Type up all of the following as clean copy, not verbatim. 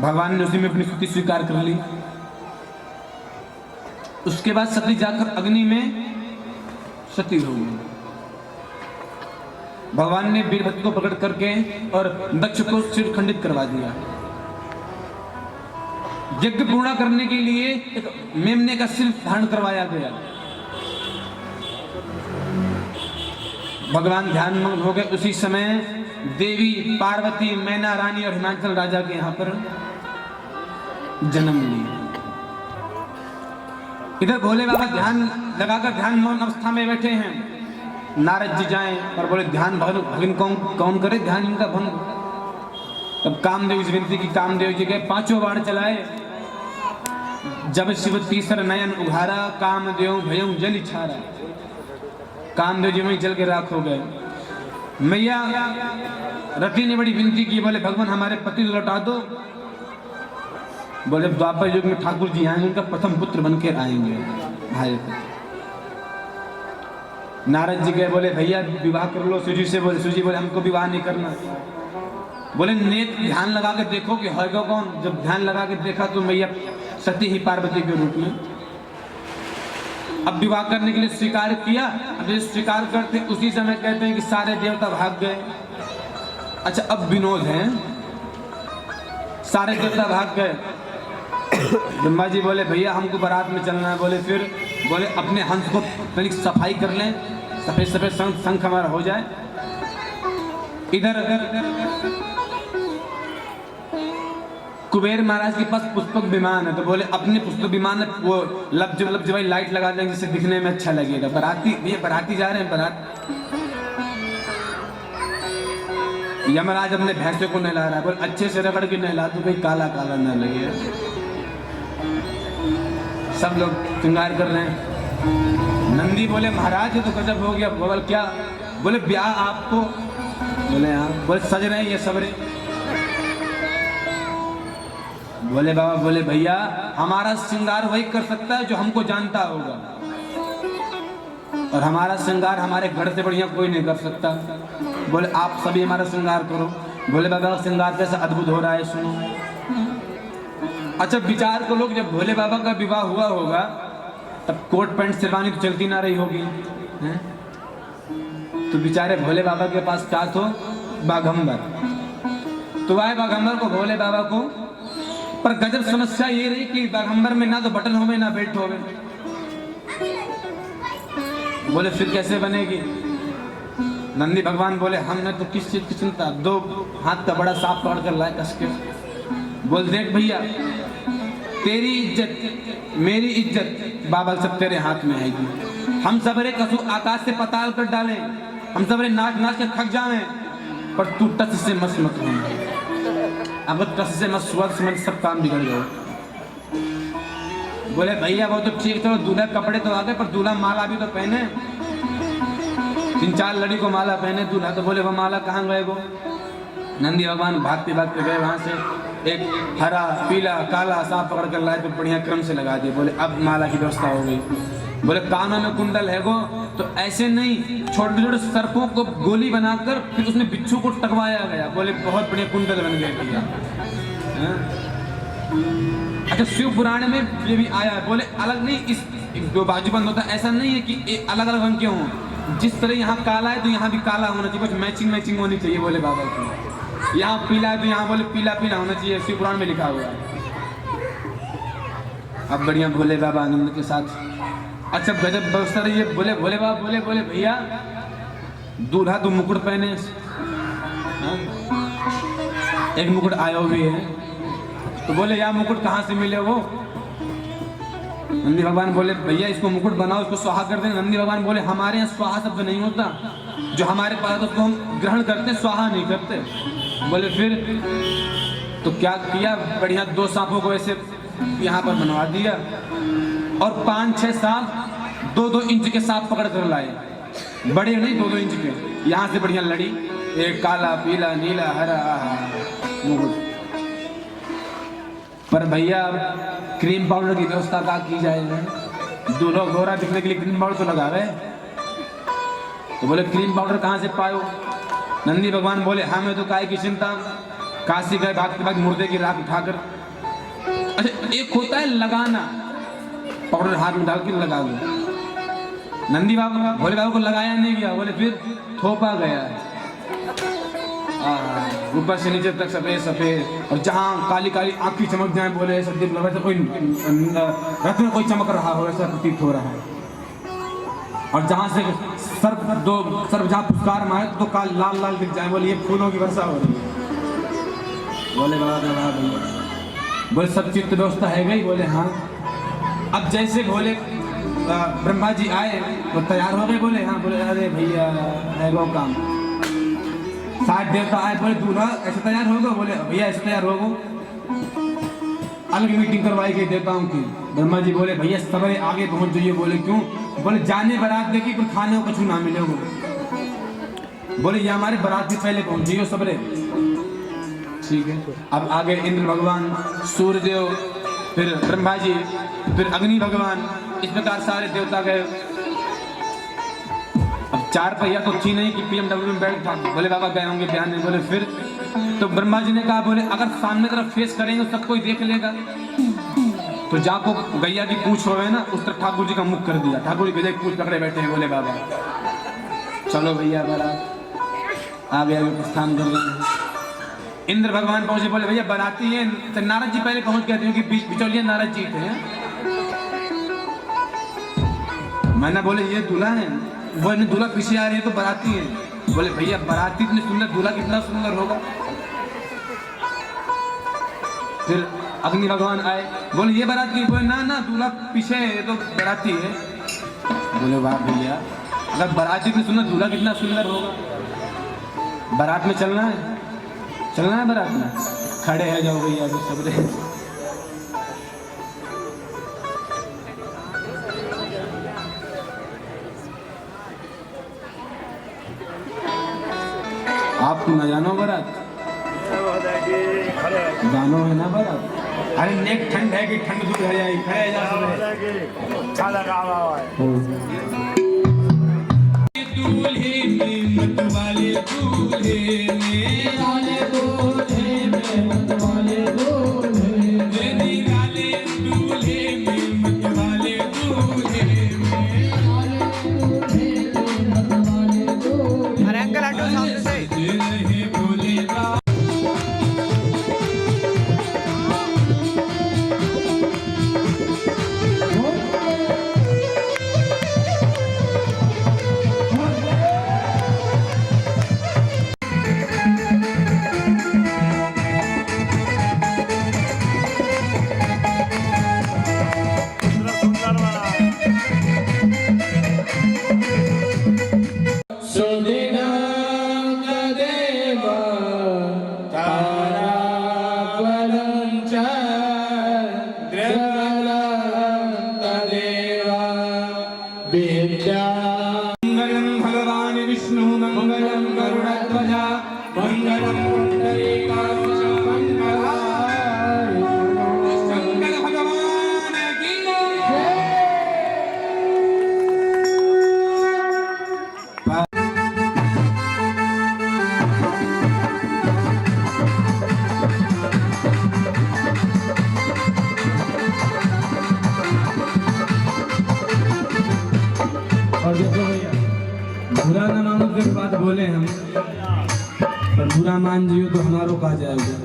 भगवान ने उसी में अपनी स्तुति स्वीकार कर ली। उसके बाद सती जाकर अग्नि में सती हो गई। भगवान ने वीरभद्र को प्रकट करके और दक्ष को सिर खंडित करवा दिया। यज्ञ पूर्ण करने के लिए एक मेमने का सिर धारण करवाया गया। भगवान ध्यान मग्न हो गए। उसी समय देवी पार्वती, मैना रानी और हिमाचल राजा के यहां पर जन्म लिया। इधर भोले बाबा ध्यान लगाकर ध्यान मौन अवस्था में बैठे हैं। नारद जी जाएं और बोले ध्यान भंग कौन करे, ध्यान इनका भंग। तब कामदेव से विनती की। कामदेव जी गए, 5 बाण चलाए। जब शिव तीसर नयन उघारा, कामदेव भयं जल छारा। कामदेव जी में जल के राख हो गए। मैया रति ने बड़ी विनती की, बोले भगवान हमारे पति को लौटा दो। बोले द्वापर युग में ठाकुर जी आएंगे, उनका प्रथम पुत्र बनकर आएंगे भाई। नारद जी गए, बोले भैया विवाह कर लो सूजी से। बोले सूजी बोले हमको विवाह नहीं करना। बोले नेत्र ध्यान लगा के देखो कि होगा कौन। जब ध्यान लगा के देखा तो मैया सती ही पार्वती के रूप में। अब विवाह करने के लिए स्वीकार किया। अब ये स्वीकार करते उसी समय कहते हैं कि सारे देवता भाग गए। अच्छा अब विनोद है, सारे देवता भाग गए। ब्रह्मा जी बोले भैया हमको बारात में चलना है। बोले फिर, बोले अपने हंस को तनिक सफाई कर लें, सफेद सफेद शंख हमारा हो जाए। इधर कुबेर महाराज के पास पुष्पक विमान है, तो बोले अपने पुष्पक विमान में वो लब्ज भाई लाइट लगा देंगे जिससे दिखने में अच्छा लगेगा। बराती जा रहे हैं बारात। यमराज अपने भैंसे को नहला रहा है। बोले अच्छे से रगड़ के नहला तो कोई काला काला न लगे। सब लोग श्रृंगार कर रहे हैं। नंदी बोले महाराज ये तो गजब हो गया। बोले क्या? बोले ब्याह आपको। बोले हाँ। बोले सज रहे हैं ये सबरे। बोले बाबा, बोले भैया हमारा श्रृंगार वही कर सकता है जो हमको जानता होगा, और हमारा श्रृंगार हमारे घर से बढ़िया कोई नहीं कर सकता। बोले आप सभी हमारा श्रृंगार करो। बोले बाबा श्रृंगार कैसा अद्भुत हो रहा है, सुनो। अच्छा विचार को लोग, जब भोले बाबा का विवाह हुआ होगा तब कोट पैंट शेरवानी तो चलती ना रही होगी है? तो बेचारे भोले बाबा के पास क्या तो बाघंबर। तो आए बाघंबर को भोले बाबा को, पर गजब समस्या ये रही कि बाघंबर में ना तो बटन होवे ना बेल्ट होवे। बोले फिर कैसे बनेगी? नंदी भगवान बोले हमने तो किस चीज की चिंता, 2 हाथ का बड़ा सांप पकड़ कर लाए कस के। बोल देख भैया तेरी इज्जत मेरी इज्जत बाबा सब तेरे हाथ में है। हम सबरे कसू आकाश से पताल कर डालें, हम सबरे नाच नाच के थक जाएं, पर तू टच से मत होना। अगर टच से मत स्वर्ग से सब काम बिगड़ गए। बोले भैया वो तो ठीक था, दूल्हा कपड़े तो आ गए पर दूल्हा माला भी तो पहने। 3-4 लड़ी को माला पहने दूल्हा। तो बोले वो माला कहाँ गए? वो नंदी भगवान भागते भागते गए वहां से, एक हरा पीला काला सांप पकड़ कर लाए, तो बढ़िया क्रम से लगा दिए। बोले अब माला की व्यवस्था हो गई। बोले कानों में कुंडल है गो, तो ऐसे नहीं, छोटे छोटे सर्पों को गोली बनाकर फिर उसमें बिच्छू को टकवाया गया। बोले बहुत बढ़िया कुंडल बन गए भैया। अच्छा शिव पुराण में ये भी आया है। बोले अलग नहीं, इस 2 बाजूबंद होता ऐसा नहीं है कि अलग अलग रंग के हों। जिस तरह यहाँ काला है तो यहाँ भी काला होना चाहिए, कुछ मैचिंग होनी चाहिए। बोले बाबा की यहाँ पीला है तो यहाँ बोले पीला होना चाहिए, शिव पुराण में लिखा हुआ है। अब बढ़िया भोले बाबा आनंद के साथ। अच्छा गजब व्यवस्था रही है। बोले भोले बाबा बोले भैया दूल्हा तो मुकुट पहने। एक मुकुट आया हुए है, तो बोले यार मुकुट कहाँ से मिले? वो नंदी भगवान बोले भैया इसको मुकुट बनाओ, इसको स्वाहा कर दें। नंदी भगवान बोले हमारे यहाँ स्वाहा शब्द नहीं होता, जो हमारे पास उसको हम ग्रहण करते, स्वाहा नहीं करते। बोले फिर? तो क्या किया, बढ़िया 2 सांपों को ऐसे यहाँ पर बनवा दिया, और 5-6 सांप 2-2 इंच के सांप पकड़ कर लाए। बड़े नहीं, 2-2 इंच के। यहाँ से बढ़िया लड़ी, एक काला पीला नीला हरा मुकुट। पर भैया क्रीम पाउडर की व्यवस्था क्या की जाए? दूल्हा गोरा दिखने के लिए क्रीम पाउडर तो लगा रहे। तो बोले क्रीम पाउडर कहाँ से पायो? नंदी भगवान बोले हमें तो काय की चिंता, काशी गए, भागते भागते मुर्दे की राख उठाकर, अच्छा एक होता है लगाना, पकड़ो हाथ में डाल के लगा दो। नंदी बाबा भोले बाबा को लगाया नहीं गया, बोले फिर थोपा गया, ऊपर से नीचे तक सफेद सफेद, और जहाँ काली काली आँखी चमक जाए बोले ऐसा दिल लगा कोई रथ में कोई चमक रहा हो ऐसा प्रतीत हो रहा है। और जहाँ से सर्प जहाँ पुरस्कार मारे तो काल लाल लाल दिख जाए, बोले ये फूलों की वर्षा हो रही है। बोले बाबा भैया, बोले सब चित्त व्यवस्था है गई, बोले हाँ। अब जैसे बोले ब्रह्मा जी आए तो तैयार हो गए, बोले हाँ, बोले अरे भैया है वो काम। 60 देवता आए, बोले दूल्हा ऐसे तैयार होगा, बोले भैया ऐसे तैयार होगा। अलग मीटिंग करवाई गई देवताओं की। ब्रह्मा जी बोले भैया सबरे आगे पहुंच जाइए, बोले क्यों, बोले जाने बारात देखी पर खाने को कुछ ना मिलेगा, बोले ये हमारे बारात से पहले पहुंच जाइए सबरे। ठीक है, अब आगे इंद्र भगवान, सूर्यदेव, फिर ब्रह्मा जी, फिर अग्नि भगवान, इस प्रकार सारे देवता गए। अब 4 पहिया तो थी नहीं कि BMW में बैठ, बोले बाबा गए होंगे बयान में, बोले फिर तो ब्रह्मा जी ने कहा, बोले अगर सामने तरफ फेस करेंगे सब कोई देख लेगा, तो जाको गैया की पूछ हो ना उस तरफ ठाकुर जी का मुख कर दिया। ठाकुर जी गैया की पूछ पकड़े बैठे हैं, बोले बाबा चलो भैया बारात आगे आगे प्रस्थान कर रहे हैं। इंद्र भगवान पहुंचे, बोले भैया बाराती है, तो नारद जी पहले पहुंच गए थे क्योंकि बिचौलिया नारद जी थे। मैंने बोले ये दूल्हा है, वो दूल्हा पीछे आ रही है तो बाराती है। बोले भैया बाराती इतनी सुंदर, दूल्हा कितना सुंदर होगा। फिर अग्नि भगवान आए, बोले ये बाराती, बोले ना ना दूल्हा पीछे है तो बाराती है। बोले वाह भैया, अगर बाराती इतनी सुंदर, दूल्हा कितना सुंदर होगा। बारात में चलना है, चलना है बारात में, खड़े है जाओ भैया सब रे। आपको न जानो बारात, जानो है ना बारात। अरे नेक ठंड है कि ठंड दूर है जाए, खड़े जा सब दूल्हे में मत वाले दूल्हे में, वाले दूल्हे में मत वाले दूल्हे में, निराले दूल्हे में मत वाले दूल्हे में, वाले दूल्हे में मत वाले दूल्हे। अरे अंकल आटो सामने से बोले मंगलम भगवान विष्णु मंगलम गरुड़ध्वज मंगलम पुंडरीकाक्ष मंगलाय शंकर भगवान की और देखो भैया, बुरा न मानो तो एक बात बोले हम, पर बुरा मान जियो तो हमारो कहा जाएगा।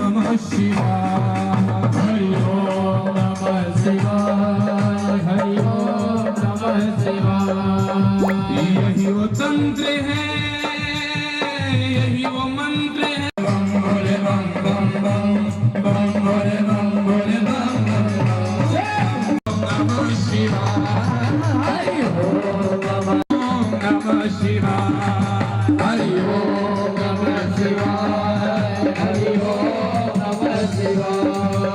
नमः शिवाय, हरि ओम नमः शिवाय, हरि ओम नमः शिवाय। यही वो तंत्र है, यही वो मंत्र है। बम भोले बम बम बम, बम भोले बम भोले बम बम। नमः शिवाय, हरि ओम नमः शिवाय, हरि ओम नमः शिवाय, हरि ओम नमः शिवाय,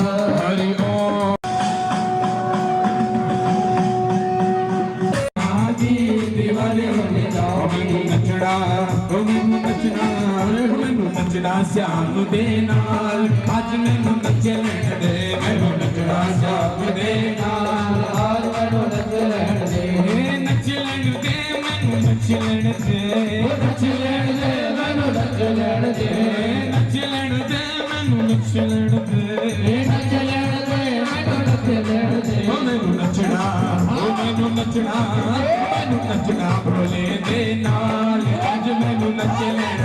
हरि ओम। आदि दिवाले होने जाओ नचड़ा, नचड़ा श्याम दे नाल, आज मैनू नचन दे, मैनू नचड़ा श्याम दे नाल, आज मैनू नचन दे, नचन दे मैनू नचन दे, नचन दे मैनू नचन दे। ਲੈਣ ਦੇ ਨੱਚ ਲੈਣ ਦੇ ਮੈਨੂੰ ਨੱਚ ਲੈਣ ਦੇ ਓ ਮੈਨੂੰ ਨੱਚਣਾ ਓ ਮੈਨੂੰ ਨੱਚਣਾ ਮੈਨੂੰ ਨੱਚਣਾ ਭੋਲੇ ਦੇ ਨਾਲ ਅੱਜ ਮੈਨੂੰ ਨੱਚ ਲੈਣ